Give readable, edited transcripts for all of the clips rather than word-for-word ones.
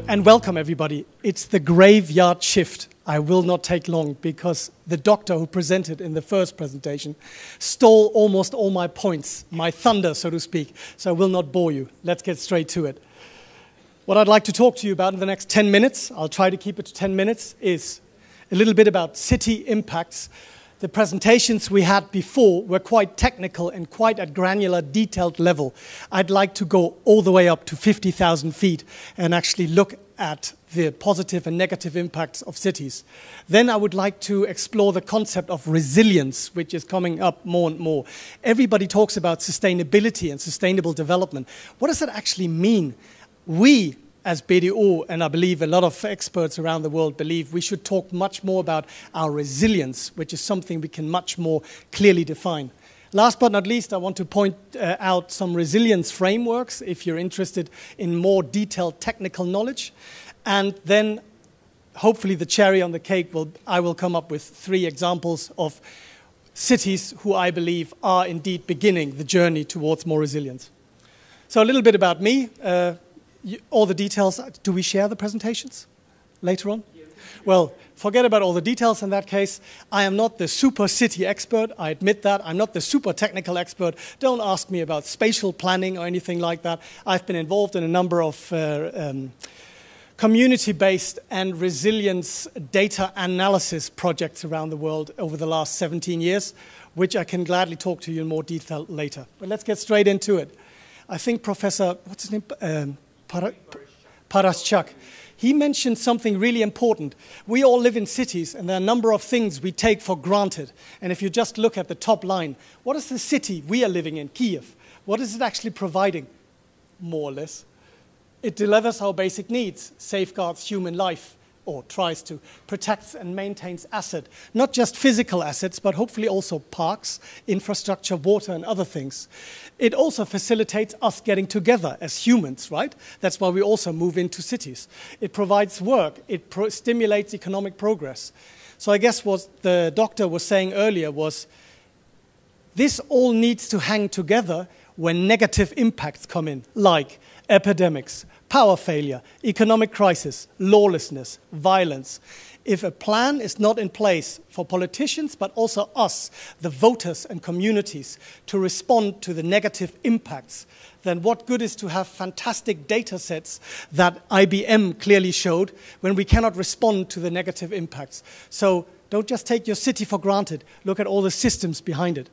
And welcome, everybody. It's the graveyard shift. I will not take long because the doctor who presented in the first presentation stole almost all my points, my thunder, so to speak. So I will not bore you. Let's get straight to it. What I'd like to talk to you about in the next 10 minutes, I'll try to keep it to 10 minutes, is a little bit about city impacts. The presentations we had before were quite technical and quite at granular, detailed level. I'd like to go all the way up to 50,000 feet and actually look at the positive and negative impacts of cities. Then I would like to explore the concept of resilience, which is coming up more and more. Everybody talks about sustainability and sustainable development. What does that actually mean? We, as BDO, and I believe a lot of experts around the world believe we should talk much more about our resilience, which is something we can much more clearly define. Last but not least, I want to point out some resilience frameworks if you're interested in more detailed technical knowledge. And then, hopefully, the cherry on the cake, I will come up with 3 examples of cities who I believe are indeed beginning the journey towards more resilience. So a little bit about me. All the details, do we share the presentations later on? Well, forget about all the details in that case. I am not the super city expert, I admit that. I'm not the super technical expert. Don't ask me about spatial planning or anything like that. I've been involved in a number of community-based and resilience data analysis projects around the world over the last 17 years, which I can gladly talk to you in more detail later. But let's get straight into it. I think Professor, what's his name? Paraschuk. He mentioned something really important. We all live in cities, and there are a number of things we take for granted. And if you just look at the top line, what is the city we are living in, Kiev? What is it actually providing, more or less? It delivers our basic needs, safeguards human life, or tries to, protects and maintains assets, not just physical assets, but hopefully also parks, infrastructure, water, and other things. It also facilitates us getting together as humans, right? That's why we also move into cities. It provides work. It stimulates economic progress. So I guess what the doctor was saying earlier was, this all needs to hang together when negative impacts come in, like epidemics, power failure, economic crisis, lawlessness, violence. If a plan is not in place for politicians, but also us, the voters and communities, to respond to the negative impacts, then what good is to have fantastic data sets that IBM clearly showed when we cannot respond to the negative impacts? So don't just take your city for granted. Look at all the systems behind it.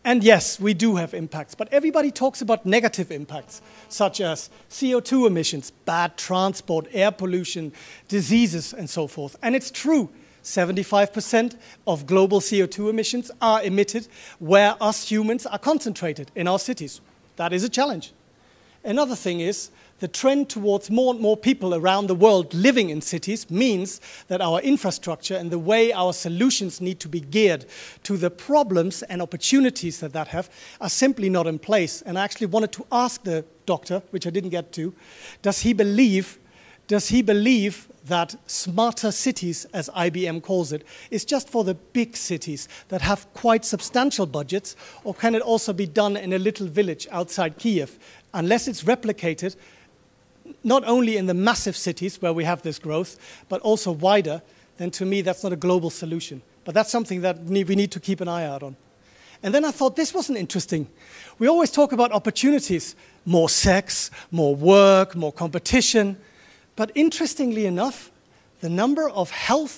And yes, we do have impacts, but everybody talks about negative impacts, such as CO2 emissions, bad transport, air pollution, diseases, and so forth. And it's true, 75% of global CO2 emissions are emitted where us humans are concentrated in our cities. That is a challenge. Another thing is, the trend towards more and more people around the world living in cities means that our infrastructure and the way our solutions need to be geared to the problems and opportunities that have are simply not in place. And I actually wanted to ask the doctor, which I didn't get to, does he believe that smarter cities, as IBM calls it, is just for the big cities that have quite substantial budgets, or can it also be done in a little village outside Kiev? Unless it's replicated, not only in the massive cities where we have this growth, but also wider, then to me that's not a global solution. But that's something that we need to keep an eye out on. And then I thought this wasn't interesting. We always talk about opportunities, more sex, more work, more competition. But interestingly enough, the number of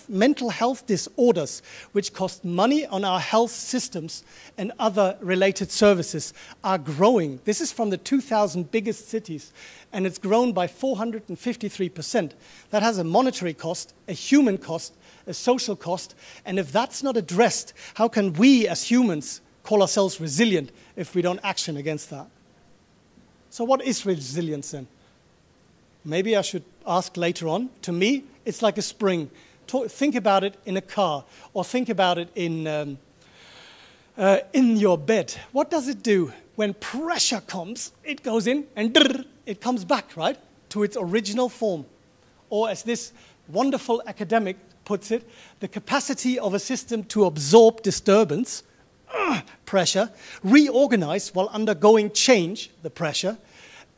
mental health disorders which cost money on our health systems and other related services are growing. This is from the 2,000 biggest cities, and it's grown by 453%. That has a monetary cost, a human cost, a social cost, and if that's not addressed, how can we as humans call ourselves resilient if we don't action against that? So what is resilience then? Maybe I should ask later on. To me, it's like a spring. Think about it in a car, or think about it in your bed. What does it do? When pressure comes, it goes in and it comes back, right, to its original form. Or as this wonderful academic puts it, the capacity of a system to absorb disturbance, pressure, reorganize while undergoing change, the pressure,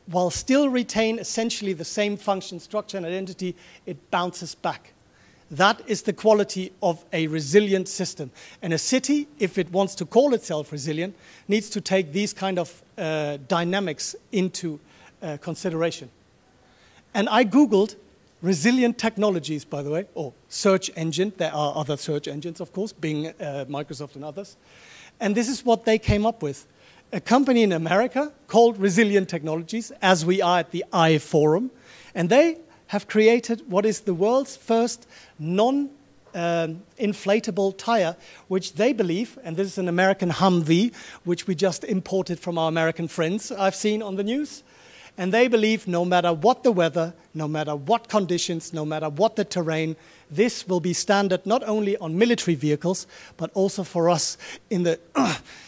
while still retain essentially the same function, structure, and identity, it bounces back. That is the quality of a resilient system. And a city, if it wants to call itself resilient, needs to take these kind of dynamics into consideration. And I Googled resilient technologies, by the way, or search engine. There are other search engines, of course, Bing, Microsoft, and others. And this is what they came up with. A company in America called Resilient Technologies, as we are at the iForum, and they have created what is the world's first non-inflatable tire, which they believe, and this is an American Humvee, which we just imported from our American friends I've seen on the news, and they believe no matter what the weather, no matter what conditions, no matter what the terrain, this will be standard not only on military vehicles, but also for us in the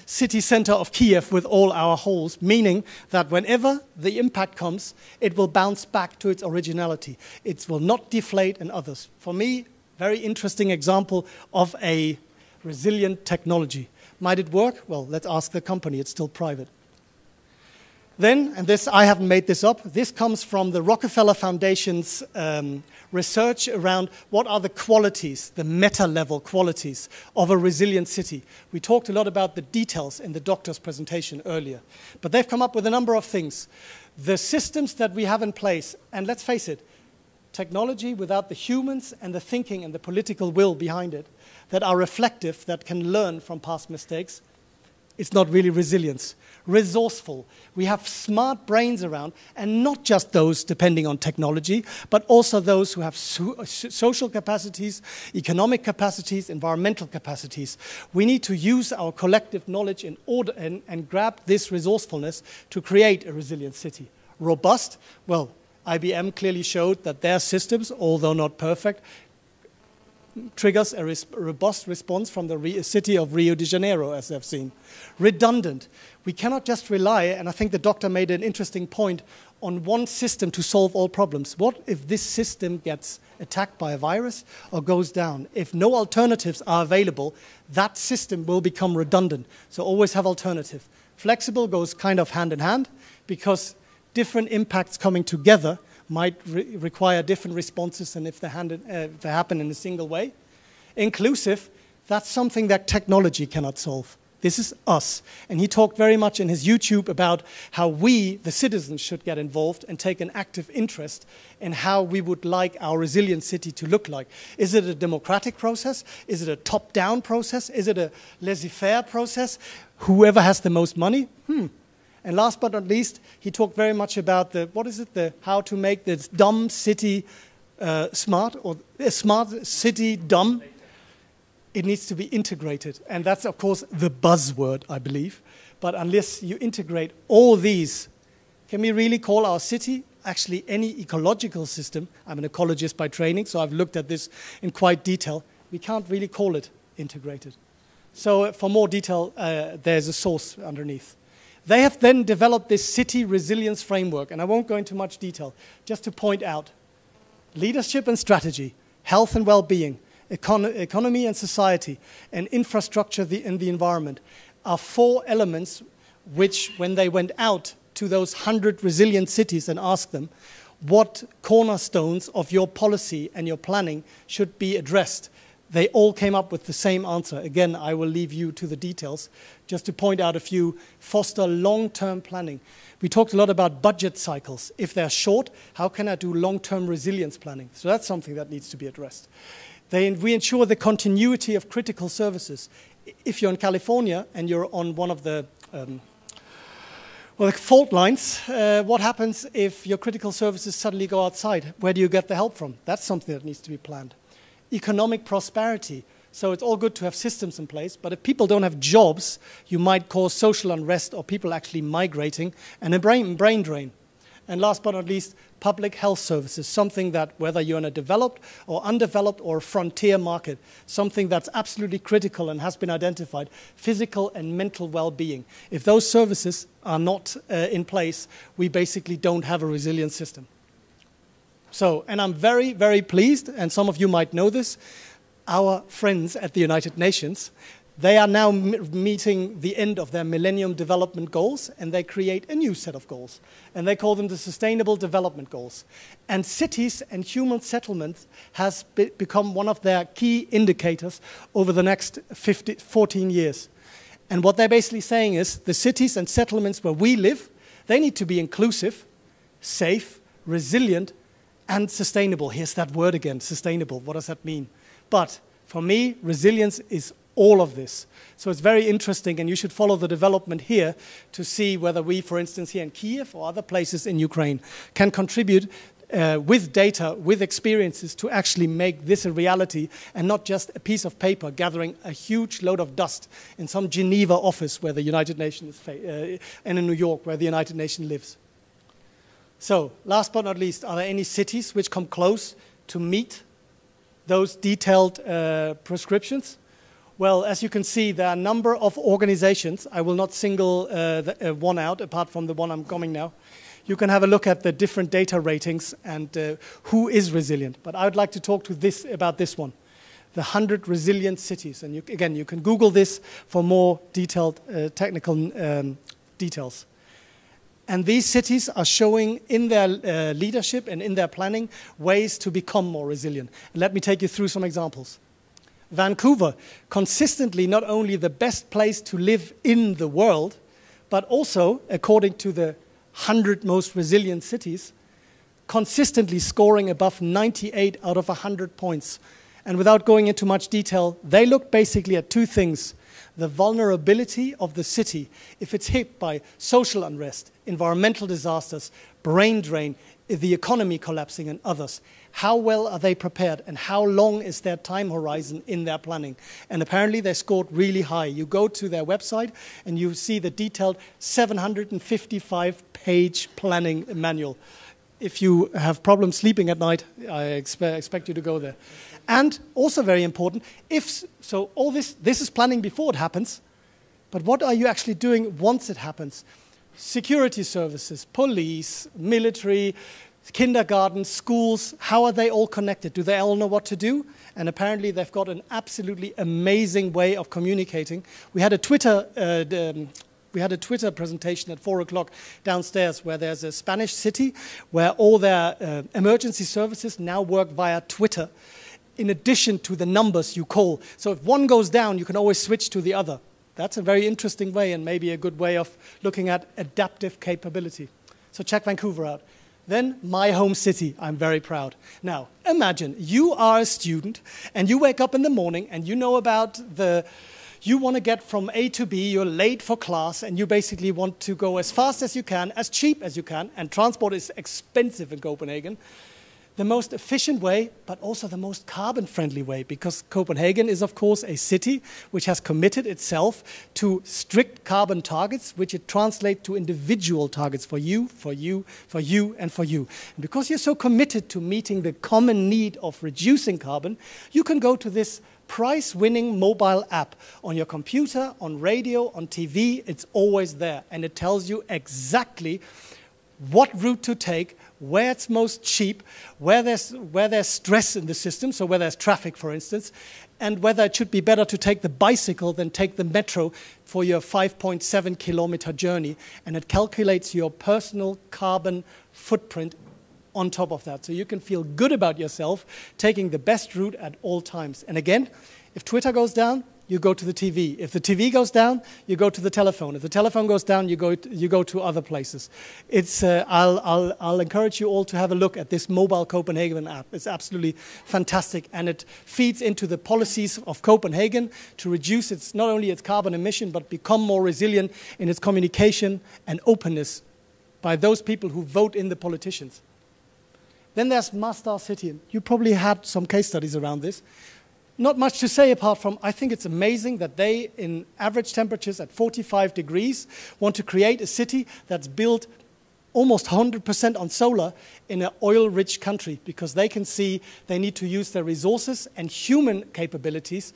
city center of Kiev with all our holes, meaning that whenever the impact comes, it will bounce back to its originality. It will not deflate and others. For me, very interesting example of a resilient technology. Might it work? Well, let's ask the company. It's still private. Then, and this I haven't made this up, this comes from the Rockefeller Foundation's research around what are the qualities, the meta-level qualities of a resilient city. We talked a lot about the details in the doctor's presentation earlier, but they've come up with a number of things. The systems that we have in place, and let's face it, technology without the humans and the thinking and the political will behind it, that are reflective, that can learn from past mistakes, it's not really resilience. Resourceful. We have smart brains around, and not just those depending on technology, but also those who have social capacities, economic capacities, environmental capacities. We need to use our collective knowledge in order and grab this resourcefulness to create a resilient city. Robust, well, IBM clearly showed that their systems, although not perfect, triggers a robust response from the city of Rio de Janeiro, as they've seen. Redundant. We cannot just rely, and I think the doctor made an interesting point, on one system to solve all problems. What if this system gets attacked by a virus or goes down? If no alternatives are available, that system will become redundant. So always have alternative. Flexible goes kind of hand in hand, because different impacts coming together might require different responses than if they happen in a single way. Inclusive, that's something that technology cannot solve. This is us. And he talked very much in his YouTube about how we, the citizens, should get involved and take an active interest in how we would like our resilient city to look like. Is it a democratic process? Is it a top-down process? Is it a laissez-faire process? Whoever has the most money? And last but not least, he talked very much about how to make this dumb city smart, or a smart city dumb. It needs to be integrated. And that's, of course, the buzzword, I believe. But unless you integrate all these, can we really call our city actually any ecological system? I'm an ecologist by training, so I've looked at this in quite detail. We can't really call it integrated. So for more detail, there's a source underneath. They have then developed this city resilience framework, and I won't go into much detail, just to point out leadership and strategy, health and well-being, economy and society, and infrastructure in the environment are 4 elements which, when they went out to those 100 resilient cities and asked them what cornerstones of your policy and your planning should be addressed, they all came up with the same answer. Again, I will leave you to the details. Just to point out a few, foster long-term planning. We talked a lot about budget cycles. If they're short, how can I do long-term resilience planning? So that's something that needs to be addressed. We ensure the continuity of critical services. If you're in California and you're on one of the fault lines, what happens if your critical services suddenly go outside? Where do you get the help from? That's something that needs to be planned. Economic prosperity. So it's all good to have systems in place, but if people don't have jobs, you might cause social unrest or people actually migrating and a brain drain. And last but not least, public health services, something that whether you're in a developed or undeveloped or frontier market, something that's absolutely critical and has been identified, physical and mental well-being. If those services are not in place, we basically don't have a resilient system. So, and I'm very, very pleased, and some of you might know this, our friends at the United Nations, They are now meeting the end of their Millennium Development Goals, and they create a new set of goals. And they call them the Sustainable Development Goals. And cities and human settlements has become one of their key indicators over the next 14 years. And what they're basically saying is the cities and settlements where we live, they need to be inclusive, safe, resilient, and sustainable. Here's that word again, sustainable. What does that mean? But for me, resilience is all of this. So it's very interesting, and you should follow the development here to see whether we, for instance, here in Kiev or other places in Ukraine, can contribute with data, with experiences to actually make this a reality and not just a piece of paper gathering a huge load of dust in some Geneva office where the United Nations and in New York where the United Nations lives. So, last but not least, are there any cities which come close to meet those detailed prescriptions? Well, as you can see, there are a number of organizations. I will not single one out, apart from the one I'm coming now. You can have a look at the different data ratings and who is resilient. But I would like to talk to about this one, the 100 resilient cities. And again, you can Google this for more detailed technical details. And these cities are showing in their leadership and in their planning ways to become more resilient. And let me take you through some examples. Vancouver, consistently not only the best place to live in the world, but also, according to the 100 most resilient cities, consistently scoring above 98 out of 100 points. And without going into much detail, they look basically at two things. The vulnerability of the city, if it's hit by social unrest, environmental disasters, brain drain, the economy collapsing and others. How well are they prepared and how long is their time horizon in their planning? And apparently they scored really high. You go to their website and you see the detailed 755-page planning manual. If you have problems sleeping at night, I expect you to go there. And also very important, so all this is planning before it happens, but what are you actually doing once it happens? Security services, police, military, kindergarten, schools, how are they all connected? Do they all know what to do? And apparently they've got an absolutely amazing way of communicating. We had a Twitter presentation at 4 o'clock downstairs where there's a Spanish city where all their emergency services now work via Twitter in addition to the numbers you call. So if one goes down, you can always switch to the other. That's a very interesting way and maybe a good way of looking at adaptive capability. So check Vancouver out. Then my home city, I'm very proud. Now, imagine you are a student and you wake up in the morning and you know about you want to get from A to B, you're late for class and you basically want to go as fast as you can, as cheap as you can, and transport is expensive in Copenhagen. The most efficient way, but also the most carbon-friendly way, because Copenhagen is, of course, a city which has committed itself to strict carbon targets, which it translates to individual targets for you, for you, for you, and for you. And because you're so committed to meeting the common need of reducing carbon, you can go to this prize-winning mobile app on your computer, on radio, on TV. It's always there, and it tells you exactly what route to take, where it's most cheap, where there's stress in the system, so where there's traffic, for instance, and whether it should be better to take the bicycle than take the metro for your 5.7-kilometer journey. And it calculates your personal carbon footprint on top of that. So you can feel good about yourself taking the best route at all times. And again, if Twitter goes down, you go to the TV. If the TV goes down, you go to the telephone. If the telephone goes down, you go to other places. I'll encourage you all to have a look at this mobile Copenhagen app. It's absolutely fantastic, and it feeds into the policies of Copenhagen to reduce not only its carbon emission, but become more resilient in its communication and openness by those people who vote in the politicians. Then there's Mastar City. You probably had some case studies around this. Not much to say apart from, I think it's amazing that they, in average temperatures at 45 degrees, want to create a city that's built almost 100% on solar in an oil-rich country, because they can see they need to use their resources and human capabilities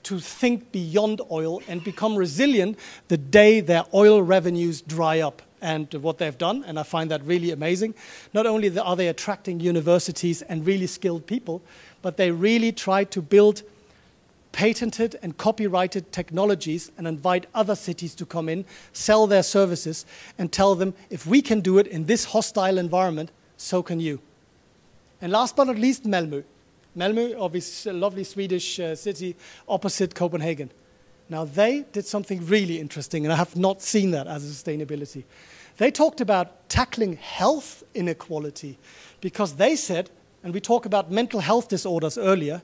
to think beyond oil and become resilient the day their oil revenues dry up. And what they've done, and I find that really amazing, not only are they attracting universities and really skilled people, but they really try to build patented and copyrighted technologies and invite other cities to come in, sell their services, and tell them, if we can do it in this hostile environment, so can you. And last but not least, Malmö. Malmö, obviously a lovely Swedish city opposite Copenhagen. Now, they did something really interesting, and I have not seen that as a sustainability. They talked about tackling health inequality, because they said, and we talked about mental health disorders earlier,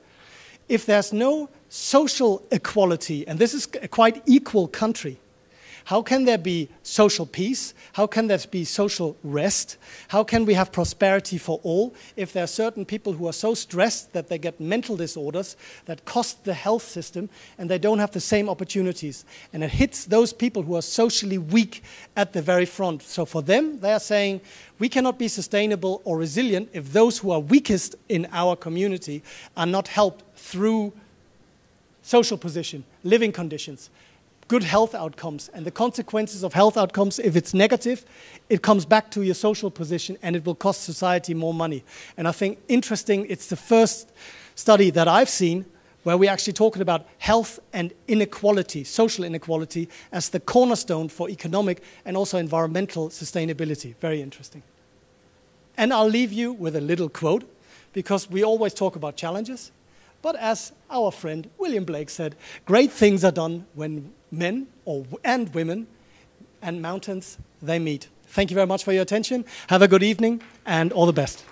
if there's no social equality, and this is a quite equal country, how can there be social peace? How can there be social rest? How can we have prosperity for all if there are certain people who are so stressed that they get mental disorders that cost the health system and they don't have the same opportunities? And it hits those people who are socially weak at the very front. So for them, they are saying, we cannot be sustainable or resilient if those who are weakest in our community are not helped through social position, living conditions, good health outcomes. And the consequences of health outcomes, if it's negative, it comes back to your social position and it will cost society more money. And I think interesting, it's the first study that I've seen where we're actually talking about health and inequality, social inequality, as the cornerstone for economic and also environmental sustainability. Very interesting. And I'll leave you with a little quote, because we always talk about challenges. But as our friend William Blake said, great things are done when men and women and mountains, they meet. Thank you very much for your attention. Have a good evening and all the best.